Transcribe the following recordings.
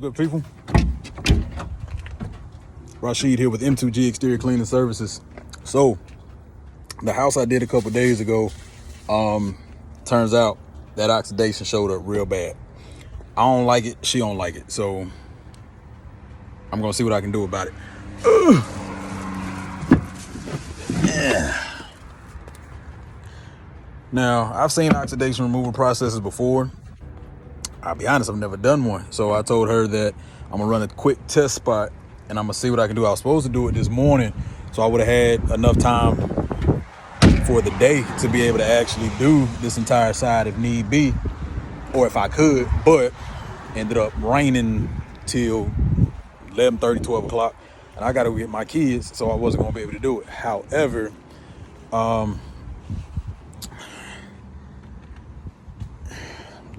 good people? Rashid here with M2G Exterior Cleaning Services. So, the house I did a couple days ago, turns out that oxidation showed up real bad. I don't like it, she don't like it, so I'm gonna see what I can do about it. Yeah. Now, I've seen oxidation removal processes before. I'll be honest, I've never done one. So I told her that I'm gonna run a quick test spot and I'm gonna see what I can do. I was supposed to do it this morning, so I would have had enough time for the day to be able to actually do this entire side if need be, or if I could, but ended up raining till 11:30, 12 o'clock, and I gotta go get my kids, so I wasn't gonna be able to do it. However,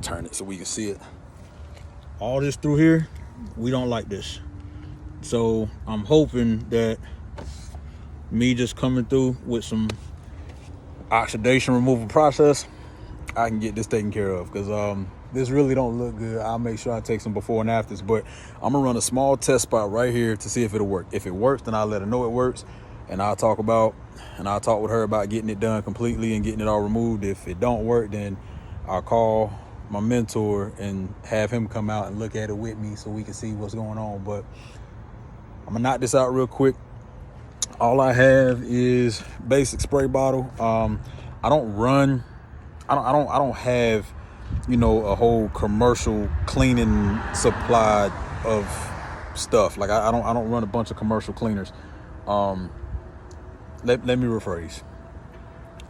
turn it so we can see it. All this through here, we don't like this. So I'm hoping that me just coming through with some oxidation removal process, I can get this taken care of, because this really don't look good. I'll make sure I take some before and afters, but I'm gonna run a small test spot right here to see if it'll work. If it works, then I'll let her know it works, and I'll talk with her about getting it done completely and getting it all removed. If it don't work, then I'll call my mentor and have him come out and look at it with me so we can see what's going on. But I'm gonna knock this out real quick. All I have is basic spray bottle. I don't have, you know, a whole commercial cleaning supply of stuff. Like I don't run a bunch of commercial cleaners. Let me rephrase.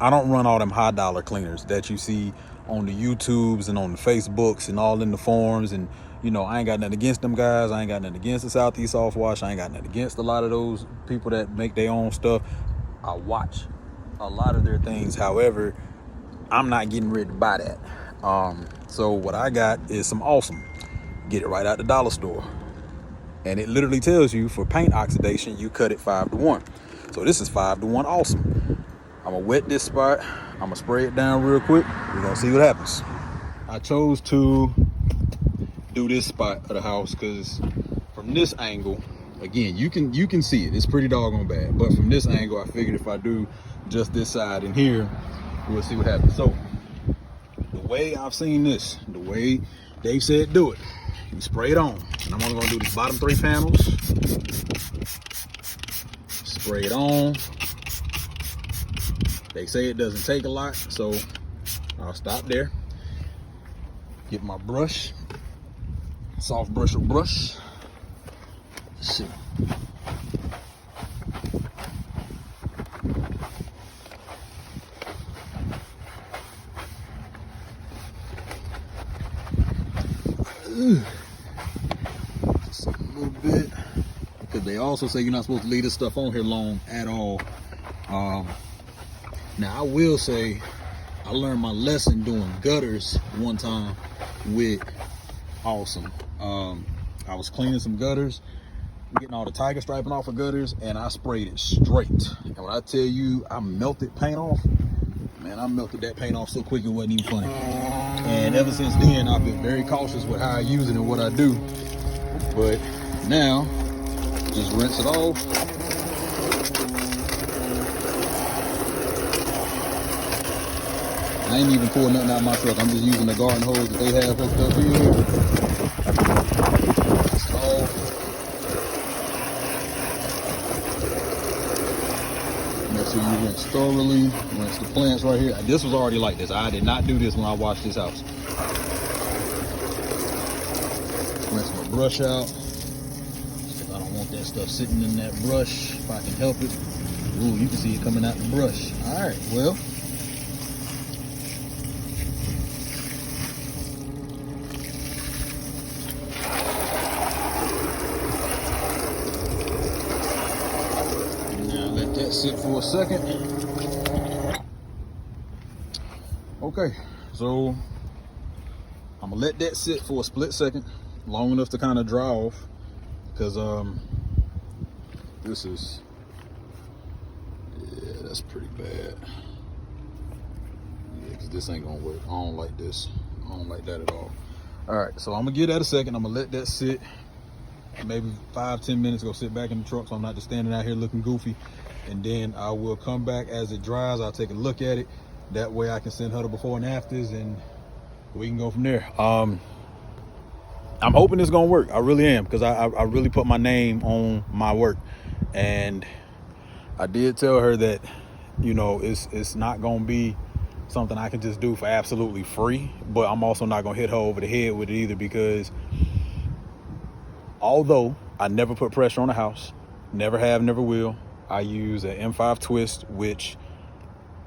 I don't run all them high dollar cleaners that you see on the YouTubes and on the Facebooks and all in the forums. And, you know, I ain't got nothing against them guys. I ain't got nothing against the Southeast Soft Wash. I ain't got nothing against a lot of those people that make their own stuff. I watch a lot of their things. However, I'm not getting ready to buy that. So what I got is some Awesome. Get it right out the dollar store. And it literally tells you for paint oxidation, you cut it 5-to-1. So this is 5-to-1 Awesome. I'm gonna wet this spot. I'm gonna spray it down real quick. We're gonna see what happens. I chose to do this spot of the house because from this angle, again, you can see it. It's pretty doggone bad. But from this angle, I figured if I do just this side in here, we'll see what happens. So the way I've seen this, the way Dave said do it, you spray it on. And I'm only gonna do these bottom 3 panels. Spray it on. They say it doesn't take a lot, so I'll stop there. Get my brush, soft brush or brush. Let's see. Just a little bit, because they also say you're not supposed to leave this stuff on here long at all. Now I will say I learned my lesson doing gutters one time with Awesome. I was cleaning some gutters, getting all the tiger striping off of gutters, and I sprayed it straight. And when I tell you I melted paint off, man, I melted that paint off so quick it wasn't even funny. And ever since then, I've been very cautious with how I use it and what I do. But now, just rinse it off. I ain't even pouring nothing out of my truck. I'm just using the garden hose that they have hooked up here. Rinse it off. Make sure you rinse thoroughly. Rinse the plants right here. This was already like this. I did not do this when I washed this house. Rinse my brush out. I don't want that stuff sitting in that brush if I can help it. Ooh, you can see it coming out the brush. All right, well. Sit for a second. Okay, so I'm gonna let that sit for a split second, long enough to kind of dry off, because this is, yeah, that's pretty bad. Yeah, because this ain't gonna work. I don't like this. I don't like that at all. All right, so I'm gonna give that a second. I'm gonna let that sit, maybe 5-10 minutes, go sit back in the truck so I'm not just standing out here looking goofy. And then I will come back as it dries. I'll take a look at it. That way I can send her the before and afters and we can go from there. I'm hoping it's gonna work. I really am, because I really put my name on my work. And I did tell her that, you know, it's not gonna be something I can just do for absolutely free, but I'm also not gonna hit her over the head with it either, because although I never put pressure on the house, never have, never will, I use an M5 twist, which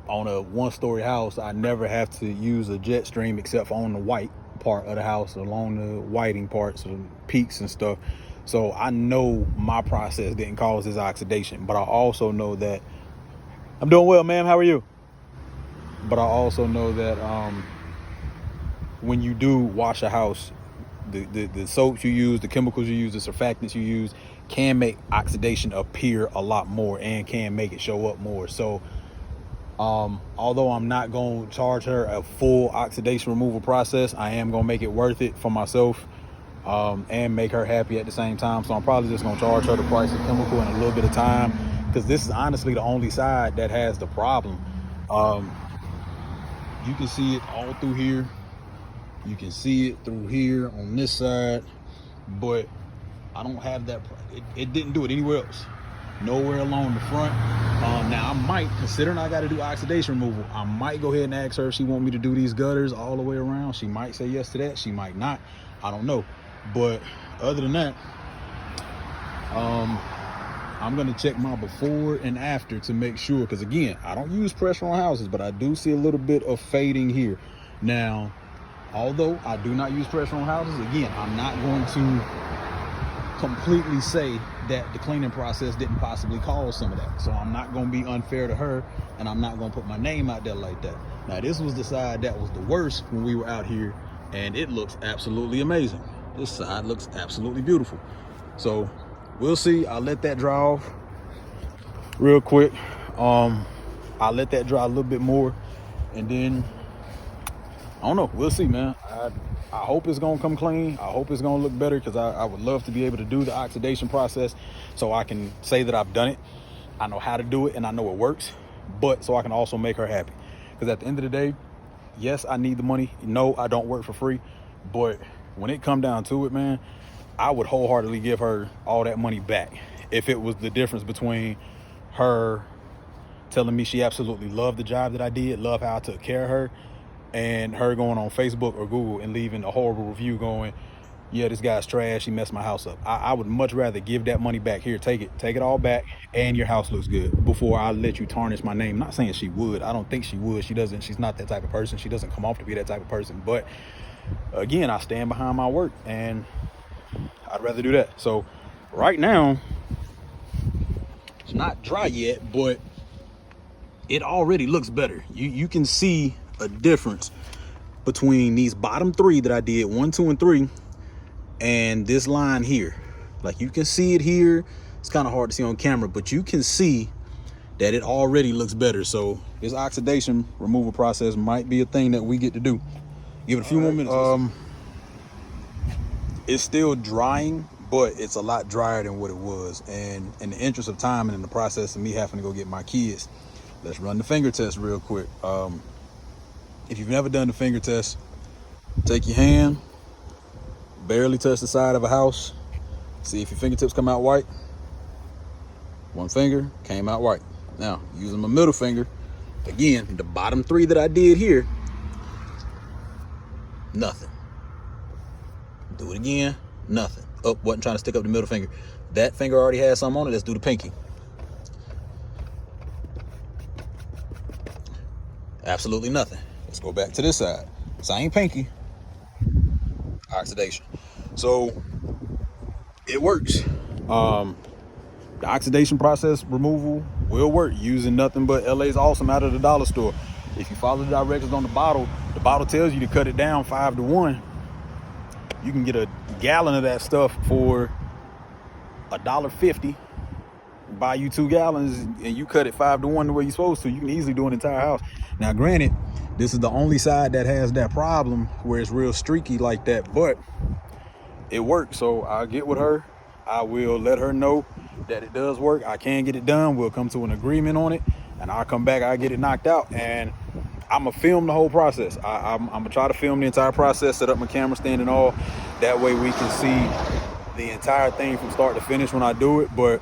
on a one-story house, I never have to use a jet stream except for on the white part of the house, along the whiting parts, so the peaks and stuff. So I know my process didn't cause this oxidation, but I also know that I'm doing well, ma'am. How are you? But I also know that when you do wash a house, the soaps you use, the chemicals you use, the surfactants you use can make oxidation appear a lot more and can make it show up more. So although I'm not going to charge her a full oxidation removal process, I am going to make it worth it for myself and make her happy at the same time. So I'm probably just going to charge her the price of chemical and a little bit of time, because this is honestly the only side that has the problem. You can see it all through here. You can see it through here on this side, but I don't have that. It didn't do it anywhere else. Nowhere along the front. Now I might, considering I got to do oxidation removal, I might go ahead and ask her if she want me to do these gutters all the way around. She might say yes to that. She might not. I don't know. But other than that, I'm going to check my before and after to make sure, because again, I don't use pressure on houses, but I do see a little bit of fading here. Now, although I do not use pressure on houses, again, I'm not going to completely say that the cleaning process didn't possibly cause some of that. So I'm not going to be unfair to her, and I'm not going to put my name out there like that. Now, this was the side that was the worst when we were out here, and it looks absolutely amazing. This side looks absolutely beautiful. So we'll see. I'll let that dry off real quick. I'll let that dry a little bit more, and then I don't know. We'll see, man. I hope it's gonna come clean. I hope it's gonna look better, because I would love to be able to do the oxidation process so I can say that I've done it. I know how to do it and I know it works, but so I can also make her happy. Because at the end of the day, yes, I need the money. No, I don't work for free, but when it come down to it, man, I would wholeheartedly give her all that money back if it was the difference between her telling me she absolutely loved the job that I did, love how I took care of her, and her going on Facebook or Google and leaving a horrible review going, yeah, this guy's trash, he messed my house up. I would much rather give that money back. Here, take it all back, and your house looks good, before I let you tarnish my name. Not saying she would. I don't think she would. She's not that type of person. She doesn't come off to be that type of person. But again, I stand behind my work, and I'd rather do that. So right now, it's not dry yet, but it already looks better. You can see a difference between these bottom three that I did, 1, 2, and 3, and this line here. Like, you can see it here. It's kind of hard to see on camera, but you can see that it already looks better. So this oxidation removal process might be a thing that we get to do. Give it a few more minutes. It's still drying, but it's a lot drier than what it was. And in the interest of time and in the process of me having to go get my kids, let's run the finger test real quick. If you've never done the finger test, take your hand, barely touch the side of a house, see if your fingertips come out white. One finger came out white. Now, using my middle finger, again, the bottom three that I did here, nothing. Do it again, nothing. Oh, wasn't trying to stick up the middle finger. That finger already has something on it. Let's do the pinky. Absolutely nothing. Let's go back to this side. Same pinky. Oxidation. So it works. The oxidation process removal will work using nothing but LA's Awesome out of the dollar store. If you follow the directions on the bottle tells you to cut it down 5 to 1. You can get a gallon of that stuff for $1.50. Buy you 2 gallons and you cut it 5 to 1 the way you're supposed to. You can easily do an entire house. Now, granted, this is the only side that has that problem where it's real streaky like that, but it works. So I'll get with her I will let her know that it does work. I can get it done. We'll come to an agreement on it, and I'll come back. I'll get it knocked out, and I'm gonna film the whole process. I'm gonna try to film the entire process, set up my camera stand and all. That way we can see the entire thing from start to finish when I do it. But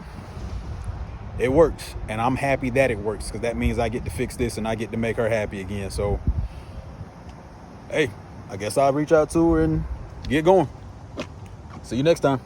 it works, and I'm happy that it works, because that means I get to fix this and I get to make her happy again. So, hey, I guess I'll reach out to her and get going. See you next time.